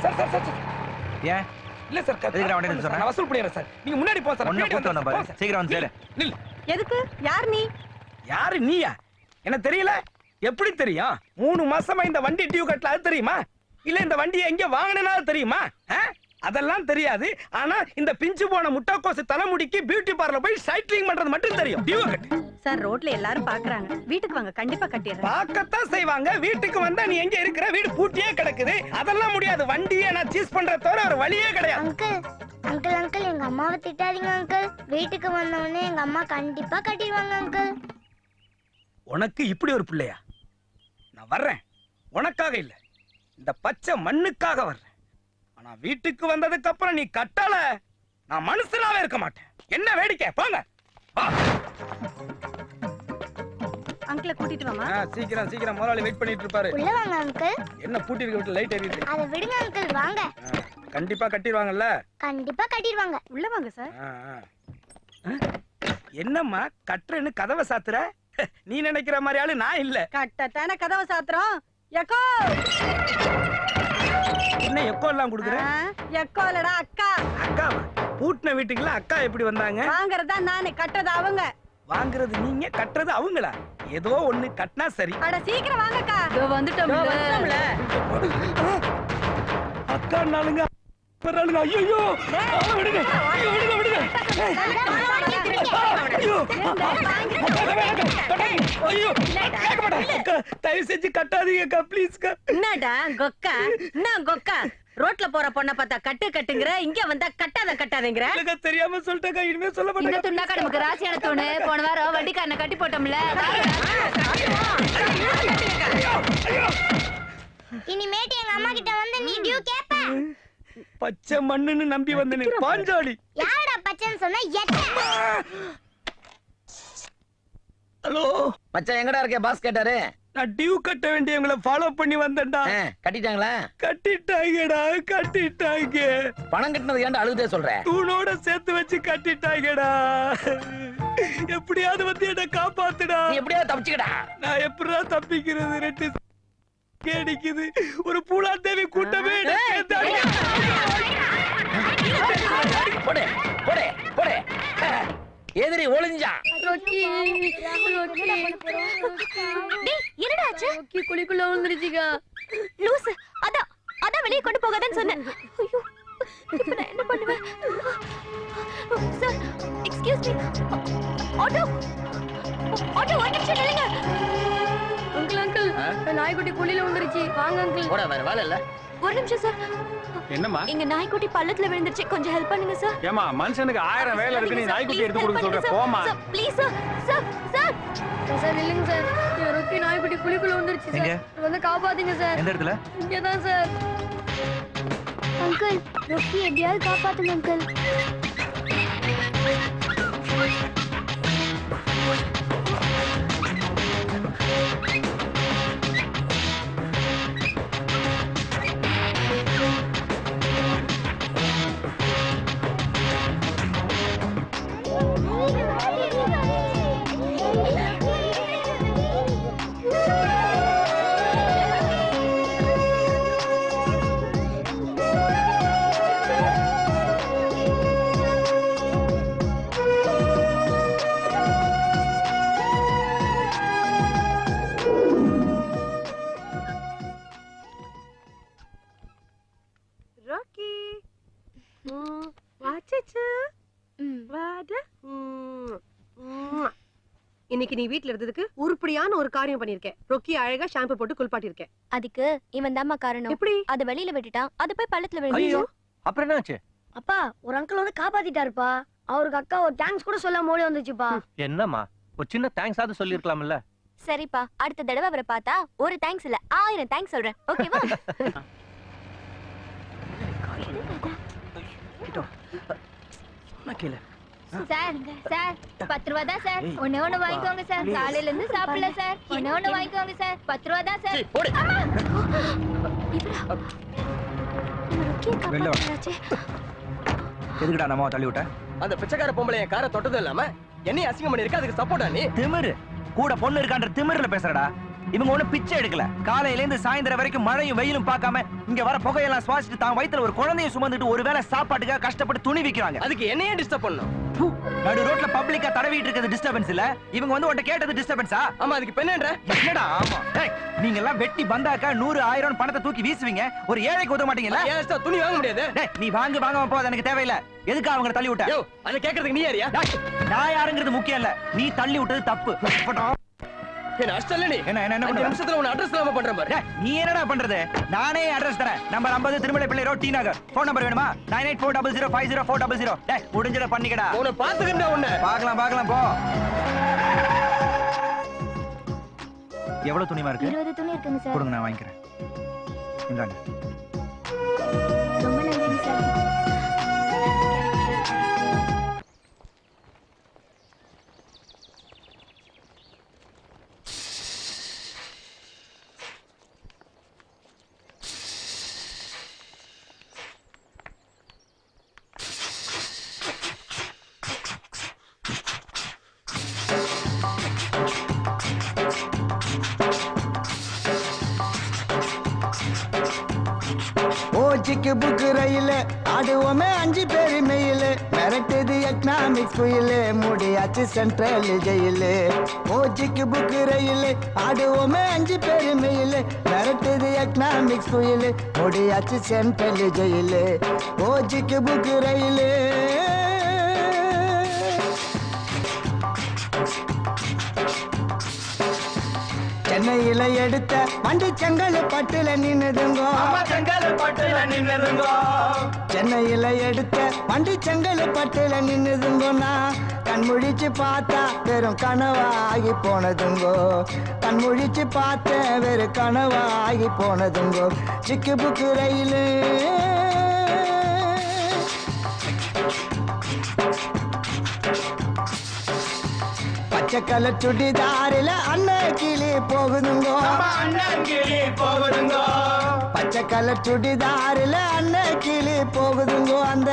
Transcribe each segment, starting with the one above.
Sir sir sir ஏன் இல்ல sir நான் வசூல் பண்ணிடுறேன் சார். நீங்க முன்னாடி போ சார். ஒண்ணு கூட்டு வந்தா பாரு. சீக்கிரம் வந்து சேரு. நில். எதுக்கு? யார் நீ? யாரு நீயா? என்ன தெரியல? எப்படி தெரியும்? 3 மாசமா இந்த வண்டி டியூ கட்டல, அது தெரியுமா? இல்ல இந்த வண்டியை எங்க வாங்குனேனாலும் தெரியுமா? அதெல்லாம் தெரியாது. ஆனா இந்த பிஞ்சு போன முட்டைக்கோசு தலைமுடிக்கு பியூட்டி பார்லர் போய் சைக்கிளிங் பண்றது மட்டும் தெரியும். டியூ கட்டு. சார் ரோட்ல எல்லாரும் பாக்குறாங்க. வீட்டுக்கு வாங்க, கண்டிப்பா கட்டிடுறேன். பார்க்கத்தான் செய்வாங்க. வீட்டுக்கு வந்தா நீ எங்க இருக்கிற? வீடு பூட்டியே கிடக்குது. அதெல்லாம் முடியாது. வண்டியை நான் சீஸ் பண்ற தவிர ஒரு வழியே கிடையாது. அங்கிள் அங்கிள் அங்கிள் எங்க அம்மாவை திட்டாதீங்க அங்கிள். வீட்டுக்கு வந்த உடனே எங்க அம்மா கண்டிப்பா கட்டிடுவாங்க அங்கிள். உனக்கு இப்படி ஒரு பிள்ளையா? நான் வர்றேன். உனக்காக இல்ல, இந்த பச்சை மண்ணுக்காக வர்றேன். ஆனா வீட்டுக்கு வந்ததுக்கு அப்புறம் நீ கட்டல, நான் மனுஷனாவே இருக்க மாட்டேன். என்ன வேடிக்கை? போங்க. அங்கிளை கூட்டிட்டு வாமா. சீக்கிரம் சீக்கிரம், முதலாளி வெயிட் பண்ணிட்டு இருப்பாரு. உள்ள வாங்க அங்கிள். என்ன பூட்டி இருக்க வீட்டுல லைட் எரியுது? அத விடுங்க அங்கிள், வாங்க. கண்டிப்பா கட்டிடுவாங்கல்ல? கண்டிப்பா கட்டிடுவாங்க. உள்ள வாங்க சார். என்னம்மா கட்டுறேன்னு கதவை சாத்துற? நீ நினைக்கிற மாதிரி ஆளு நான் இல்ல. கட்டத்தான கதவை சாத்துறோம். எக்கோ என்ன எக்கோ எல்லாம் குடுக்குற? எக்கோ இல்லடா, அக்கா. அக்காவா? பூட்டின வீட்டுக்குள்ள அக்கா எப்படி வந்தாங்க? வாங்குறதா நானு, கட்டுறது அவங்க. வாங்குறது நீங்க, கட்டுறது அவங்களா? ஏதோ ஒண்ணு கட்டினா சரி. அட சீக்கிரம் வாங்கக்கா. வந்துட்டோம்ல. அக்கா நாளுங்க ஐயோ விடுங்க விடுங்க விடுங்க. ஐயோ தயவு செஞ்சு கட்டாதீங்கக்கா ப்ளீஸ்க்கா. என்னடா கொக்கா? என்ன கொக்கா? ரோட்ல போற பொண்ண பார்த்தா கட்டு கட்டுங்கற, இங்க வந்தா கட்டாதங்கறீங்கற. எனக்கு தெரியாம சொல்லிட்டேக்கா, இனிமே சொல்ல மாட்டேன். இந்த துண்டாக்கா நமக்கு ராசியான தூணு. போன வாரம் வண்டிக்காரனை கட்டி போட்டோம்ல. இனிமேட்டு எங்க அம்மா கிட்ட வந்து நீ டியூ கேப்ப. பச்சை மண்ணுன்னு நம்பி வந்தனே பாஞ்சாலி. யாரடா பச்சைன்னு சொன்னா? ஹலோ மச்சான், எங்கடா இருக்க? பாஸ் கேட்டாரு. நான் டியூ கட்ட வேண்டியவங்களை ஃபாலோ பண்ணி வந்தேன்டா. கட்டிட்டாங்களா? கட்டிட்டாங்கடா, கட்டிட்டாங்க. பணம் கட்டினது ஏன்டா அழுதே சொல்ற? தூணோட சேர்த்து வச்சு கட்டிட்டாங்கடா. எப்படியாவது வந்து என்ன காப்பாத்துடா. நீ எப்படியாவது தப்பிச்சுக்கடா. நான் எப்படிடா தப்பிக்கிறது? ரெண்டு கேடிக்குது. ஒரு பூலாந்தேவி கூட்டமே போடு போடு போடு. எதிரி ஒளிஞ்சா. என்னடா ஆச்சு? குளிக்குள்ள விழுந்துருச்சுங்க. லூசு. அதான் வெளியே கொண்டு போகாதன்னு சொன்னேன். ஐயோ, இப்ப நான் என்ன பண்ணுவேன்? Sir, excuse me. Auto auto, ஒரு நிமிஷம் நில்லுங்க. அங்கிள் நாய்க்குட்டி குழியில விழுந்துருச்சு. வாங்க அங்கிள். போடா, வேற வேலை இல்ல. ஒரு நிமிஷம் சார். என்னம்மா? எங்க நாய்க்குட்டி பள்ளத்துல விழுந்துருச்சு, கொஞ்சம் ஹெல்ப் பண்ணுங்க சார். ஏமா, மனுஷனுக்கு 1000 வேலை இருக்கு, நீ நாய்க்குட்டி எடுத்து கொடுக்க சொல்ற? போமா please sir. Sir sir sir நில்லுங்க சார். ரொக்கி நாய்க்குட்டி குழிக்குள்ள விழுந்துருச்சு சார். வந்து காப்பாத்துங்க சார். எந்த இடத்துல? இங்க தான் சார். அங்கிள், ரொக்கி எப்படியாவது காப்பாத்துங்க அங்கிள். இன்னைக்கு நீ வீட்ல இருந்ததுக்கு உருப்படியான ஒரு காரியம் பண்ணிருக்கேன். ரொக்கி அழகா ஷாம்பு போட்டு குளிப்பாட்டி இருக்கேன். அதுக்கு இவன் தாம்மா காரணம். எப்படி? அத வெளியில விட்டுட்டான், அது போய் பள்ளத்துல விழுந்துச்சு. அப்புறம் என்ன ஆச்சு? அப்பா, ஒரு அங்கிள் வந்து காப்பாத்திட்டாருப்பா. அவருக்கு அக்கா ஒரு தேங்க்ஸ் கூட சொல்லாம ஓடி வந்துச்சுப்பா. என்னம்மா, ஒரு சின்ன தேங்க்ஸ் ஆவது சொல்லிருக்கலாம்ல. சரிப்பா, அடுத்த தடவை அவரை பார்த்தா ஒரு தேங்க்ஸ் இல்ல 1000 தேங்க்ஸ் சொல்றேன். ஓகேவா? சார் சார் 10 ரூபா தான் சார். ஒண்ணு வாங்கிக்கோங்க சார். காலையில இருந்து சாப்பிடல சார். ஒண்ணு வாங்கிக்கோங்க சார். 10 ரூபா தான் சார். எதுக்குடா நம்ம தள்ளி விட்ட? அந்த பிச்சைக்கார பொம்பளை என் காரை தொட்டதும் இல்லாம என்னையும் அசிங்கம் பண்ணிருக்க. அதுக்கு சப்போர்ட்டா நீ? திமிரு கூட பொண்ணு இருக்கான்ற திமிருல பேசுறடா. இவங்க ஒண்ணு பிச்சை எடுக்கல. காலையில இருந்து சாயந்தரம் வரைக்கும் மழையும் வெயிலும் பார்க்காம இங்க வர புகையெல்லாம் சுவாசிட்டு தான் வயித்துல ஒரு குழந்தைய சுமந்துட்டு ஒருவேளை சாப்பாட்டுக்காக கஷ்டப்பட்டு துணி விக்கிறாங்க. அதுக்கு என்னையே டிஸ்டர்ப் பண்ணணும்? நடு ரோட்ல பப்ளிக்கா தடவிட்டு இருக்கிறது டிஸ்டர்பன்ஸ் இல்ல, இவங்க வந்து உன்கிட்ட கேட்டது டிஸ்டர்பன்ஸா? ஆமா, அதுக்கு பெண்ணன்ற என்னடா? ஆமா, நீங்க எல்லாம் வெட்டி பந்தாக்கா 100 1000 பணத்தை தூக்கி வீசுவீங்க, ஒரு ஏழைக்கு உதவ மாட்டீங்கல்ல? ஏன் துணி வாங்க முடியாது? நீ வாங்காம போறது எனக்கு தேவையில்ல. எதுக்கு அவங்கள தள்ளி விட்ட? அதை கேட்கறதுக்கு நீ யாரியா? நான் யாருங்கிறது முக்கியம் இல்ல, நீ தள்ளி விட்டது தப்பு. என்ன அஷ்டல்ல நீ? என்ன 5 நிமிஷத்துல உன் அட்ரஸ் இல்லாம பண்றேன் பாரு. நீ என்னடா பண்றது? நானே அட்ரஸ் தரேன். நம்பர் 50 திருமலை பிள்ளை ரோட், டி நகர். ஃபோன் நம்பர் வேணுமா? 9840050400. டேய் முடிஞ்சத பண்ணிக்கடா. உன்னை பாத்துக்கண்டா உன்னை. பார்க்கலாம் போ. எவ்வளவு துணிமா இருக்கு? 20 துணி இருக்குங்க சார். கொடுங்க, நான் வாங்கிக்கிறேன். இந்தாங்க. ரொம்ப நன்றிங்க சார். ஓச்சிக்கு புக்கு ரயில ஆடுவோமே 5 பேரு மெயில மிரட்டுது எக்கனாமிக்ஸ் புயல முடியாச்சு சென்ட்ரல் ஜெயில. ஓச்சிக்கு புக்கு ரயில ஆடுவோமே 5 பேரு மெயில மிரட்டுது எக்கனாமிக்ஸ் புயல முடியாச்சு சென்ட்ரல் ஜெயில. ஓச்சிக்கு புக்கு ரயில சென்னையில எடுத்த வண்டி செங்கல் பட்டுல நின்னுதுங்கோ. சென்னையில எடுத்த வண்டி செங்கல் பட்டுல நின்னுதுங்கோன்னா கண்முழிச்சு பார்த்தா வெறும் கனவாகி போனதுங்கோ. கண்முழிச்சு பார்த்த வெறும் கனவாகி போனதுங்கோ. சிக்கு புக்கு ரயிலு பச்சை கலர் சுடிதாரில அண்ணன் கிளி போகுதுங்கோ. பச்சை கலர் சுடிதாரில அண்ணன் கிளி போகுதுங்கோ. அந்த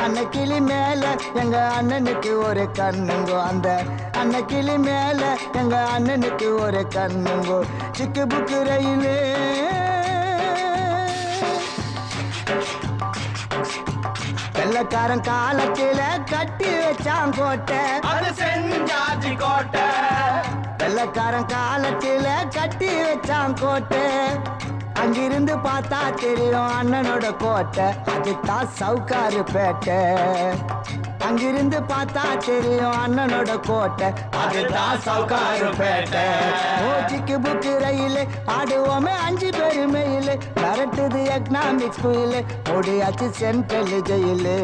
அண்ணன் கிளி மேல எங்க அண்ணனுக்கு ஒரு கண்ணுங்கோ. அந்த அண்ணன் கிளி மேல எங்க அண்ணனுக்கு ஒரு கண்ணுங்கோ. சிக்கு புக்கு ரயிலு வெள்ளக்காரன் காலத்தில கட்டி வச்சான் கோட்டை, அது செஞ்சாச்சு கோட்டை. வெள்ளக்காரன் காலத்தில கட்டி வச்சான் கோட்டை, அங்கிருந்து பார்த்தா தெரியும் அண்ணனோட கோட்டை, அதுதான் சவுக்காரு பேட்டை. அங்கிருந்து பார்த்தா தெரியும் அண்ணனோட கோட்டை, அதுதான் சவுக்காரு பேட்டை. ஓச்சிக்கு புக்கு ரயிலு ஆடுவோமே 5 பேரு மெயிலு மிரட்டுது எக்கனாமிக்ஸ் புயலு முடியாச்சு சென்ட்ரல் ஜெயிலு.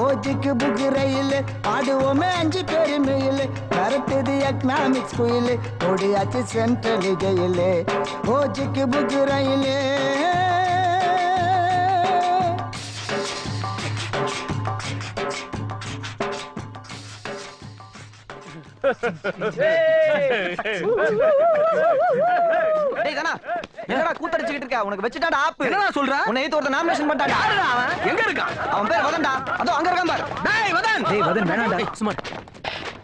ஓச்சிக்கு புக்கு ரயிலு ஆடுவோமே 5 பேரு மெயிலு மிரட்டுது எக்கனாமிக்ஸ் புயலு முடியாச்சு சென்ட்ரல் ஜெயிலு. ஓச்சிக்கு புக்கு ரயிலு டேய் தானா, என்னடா கூத்தடிச்சிட்டு இருக்க? உனக்கு வெச்சிட்டாடா ஆப்பு. என்னடா சொல்ற? உன்னை ஏத்து ஒருத்த நாமினேஷன் பண்ணிட்டாடா. யாருடா அவன்? எங்க இருக்கான்? அவன் பேர் வதன்டா. அதோ அங்க இருக்கான் பாரு. டேய் வதன். டேய் வதன் வேணாம்டா. சும்மா.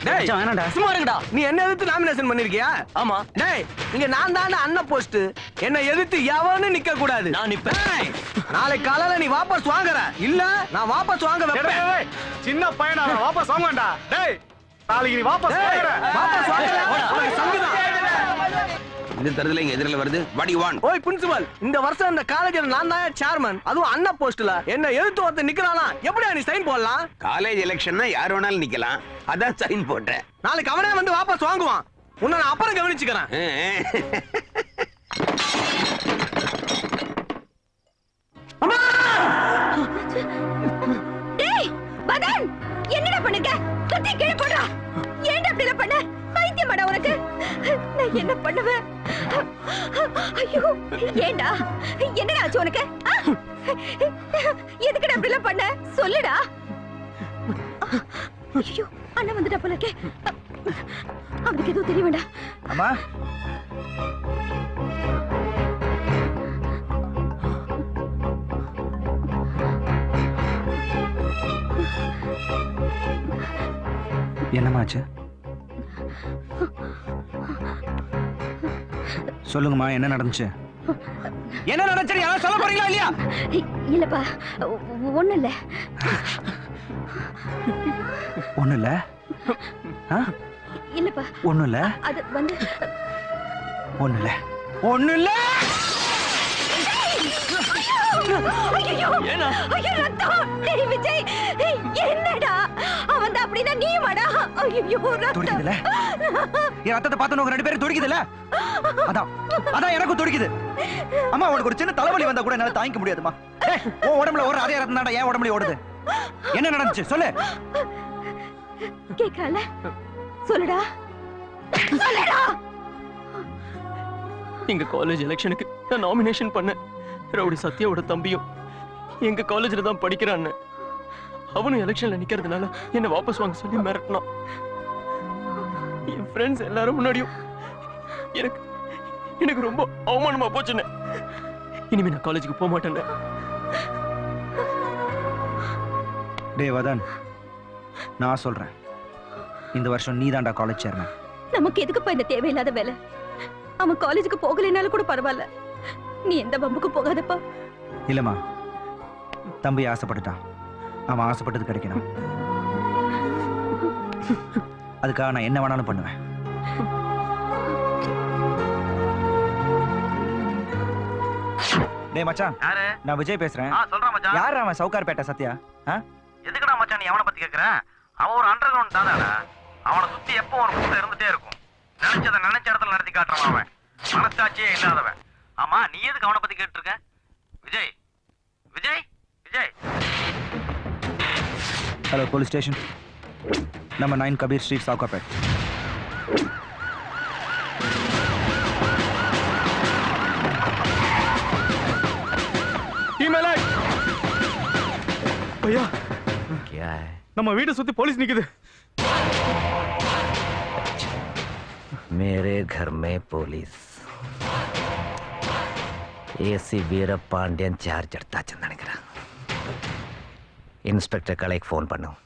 டேய் வேணாம்டா. சும்மா இருங்கடா. நீ என்ன எதிர்த்து நாமினேஷன் பண்ணிருக்கியா? ஆமா. டேய் இங்க நான் தான்டா அண்ணன் போஸ்ட். என்ன எதிர்த்து எவனும் நிக்க கூடாது. நான் நிப்பேன். டேய், நாளைக்கு காலையில நீ வாபஸ் வாங்குற இல்ல நான் வாபஸ் வாங்க வைப்பேன். சின்ன பையனா வாபஸ் வாங்கடா. டேய் நாளைக்கு நீ வாபஸ் வாங்குற. வாபஸ் வாங்கல உனக்கு சங்குதான். இந்த தரத்துல இங்க எதிரில வருது. What you want? ஓய் பிரின்சிபல், இந்த வருஷம் இந்த காலேஜ்ல நான் தான் சேர்மன், அதுவும் அண்ணன் போஸ்ட்ல. என்ன எதிர்த்து ஒருத்தர் நிக்கறானா, எப்படியா நீ சைன் போடலாம்? காலேஜ் எலெக்ஷன்னா யார் வேணாலும் நிக்கலாம். அதான் சைன் போட்டேன். நாளைக்கு அவனே வந்து வாபஸ் வாங்குவான். உன்னை நான் அப்புறம் கவனிச்சுக்கிறேன். டேய் வதன், என்னடா பண்ணுங்க? கத்தி கீழ போடுடா. ஏன்டா அப்படி பண்ண? பைத்தியமாடா உனக்கு? நான் என்ன பண்ணுவேன்? ஐயோ ஏன்டா? என்னடா ஆச்சு உனக்கு? எதுக்குடா அப்படி பண்ண? சொல்லுடா. ஐயோ அண்ணா வந்துட்டா போல இருக்கே. அவனுக்கு எதுவும் தெரிய வேண்டாம். அம்மா என்னமாச்சு? சொல்லுங்கம்மா, என்ன நடந்துச்சு? என்ன நடந்துச்சு? யாராவது சொல்ல போறீங்களா இல்லையா? இல்லப்பா, ஒண்ணும் இல்ல. ஒண்ணும் இல்ல? இல்லப்பா, ஒண்ணும் இல்ல? அது வந்து ஒண்ணும் இல்ல. ஒண்ணும் இல்ல. ஐயோ, ஐயோ, ரத்தம். டேய் விஜய், என்னடா அவன் தான் அப்படின்னா நீ வாடா. ஐயோ, ரத்தம் துடிக்குதுல? என் ரத்தத்தை பார்த்து உங்க 2 பேரும் துடிக்குதுல? அதான் எனக்கும் துடிக்குது. அம்மா, உனக்கு ஒரு சின்ன தலைவலி வந்தா கூட என்னால தாங்கிக்க முடியாதுமா. உன் உடம்புல ஓடுற அதே ரத்தம் தான்டா என் உடம்புல ஓடுது. என்ன நடந்துச்சு சொல்லு. கேக்குறல, சொல்லுடா, சொல்லுடா. எங்க காலேஜ் எலெக்ஷனுக்கு நான் நாமினேஷன் பண்ணேன். ரவுடி சத்யாவோட தம்பியும் எங்க காலேஜ்ல தான் படிக்கிறான்னு. அவனும் எலெக்ஷன்ல நிக்கிறதுனால என்ன வாபஸ் வாங்க சொல்லி மிரட்டினான். என் ஃப்ரெண்ட்ஸ் எல்லாரும் முன்னாடியும் எனக்கு ரொம்ப அவமானமா போச்சுன்னு. இனிமே நான் காலேஜுக்கு போக மாட்டேன்னு. டேய் வதன், நான் சொல்றேன், இந்த வருஷம் நீ தான்டா காலேஜ் சேர்மன். நமக்கு எதுக்குப்பா இந்த தேவையில்லாத வேலை? அவன் காலேஜுக்கு போகலைனாலும் கூட பரவாயில்ல, நீ எந்த பம்புக்கு போகாதப்பா. இல்லம்மா, தம்பி ஆசைப்பட்டுட்டான். அவன் ஆசைப்பட்டது கிடைக்கணும். அதுக்காக நான் என்ன வேணாலும் பண்ணுவேன். டேய் மச்சான், நான் விஜய் பேசுறேன். சொல்றேன் மச்சான். யார் அவன் சவுகார்பேட்டை சத்யா? எதுக்குடா மச்சான் நீ அவனை பத்தி கேக்குற? அவன் ஒரு அண்டர் கிரவுண்ட் தானடா. அவனை சுத்தி எப்போ ஒரு கூட்டம் இருந்துட்டே இருக்கும். நினைச்சதை நினைச்ச இடத்துல நடத்தி காட்டுறவன் அவன். மனசாட்சியே இல்லாதவன். ஆமா, நீ எதுக்கு அவனை பத்தி கேட்டு இருக்க? Vijay Vijay Vijay. Hello, police station. Number 9 Kabir street, Sowcarpet. भैया क्या है? நம்ம வீட்டை சுத்தி போலீஸ் நிக்குது. मेरे घर में पुलिस. ஏசி வீரபாண்டியன் சார்ஜ் எடுத்தாச்சுன்னு நினைக்கிறேன். இன்ஸ்பெக்டர் கலைக்கு ஃபோன் பண்ணும்.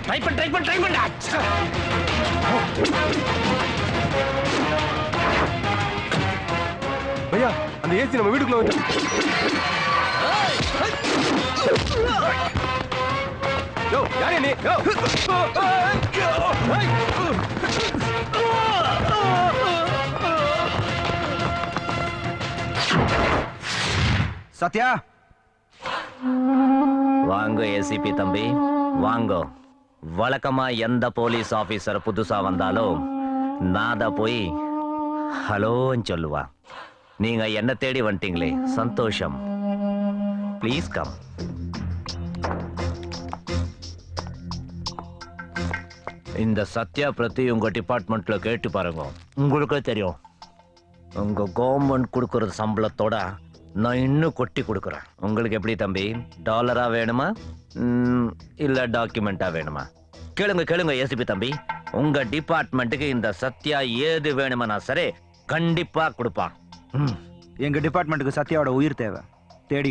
ட்ரை பண்ண. भैया அந்த ஏசி நம்ம வீட்டுக்குள்ள வந்து. யோ, யாரே நீ? யோ. சத்யா, வாங்க ஏசிபி தம்பி, வாங்க. வழக்கமா எந்த போலீஸ் ஆபீசர் புதுசா வந்தாலும் நான் தான் போய் ஹலோன்னு சொல்லுவா. நீங்க என்ன தேடி வந்துட்டீங்களே, சந்தோஷம். Please come. இந்த சத்யா பிரதி உங்க டிபார்ட்மெண்ட்ல கேட்டு பாருங்க, உங்களுக்கே தெரியும். உங்க கவர்மெண்ட் கொடுக்கறது சம்பளத்தோட நான் இன்னும் கொட்டி கொடுக்குறேன். உங்களுக்கு எப்படி தம்பி, டாலரா வேணுமா இல்ல டாக்குமெண்டா வேணுமா? கேளுங்க ஏசிபி தம்பி, உங்க டிபார்ட்மெண்ட்டுக்கு இந்த சத்யா ஏது வேணுமா சரி கண்டிப்பா கொடுப்பான். எங்க டிபார்ட்மெண்ட்டுக்கு சத்யாவோட உயிர் தேவை. தேடி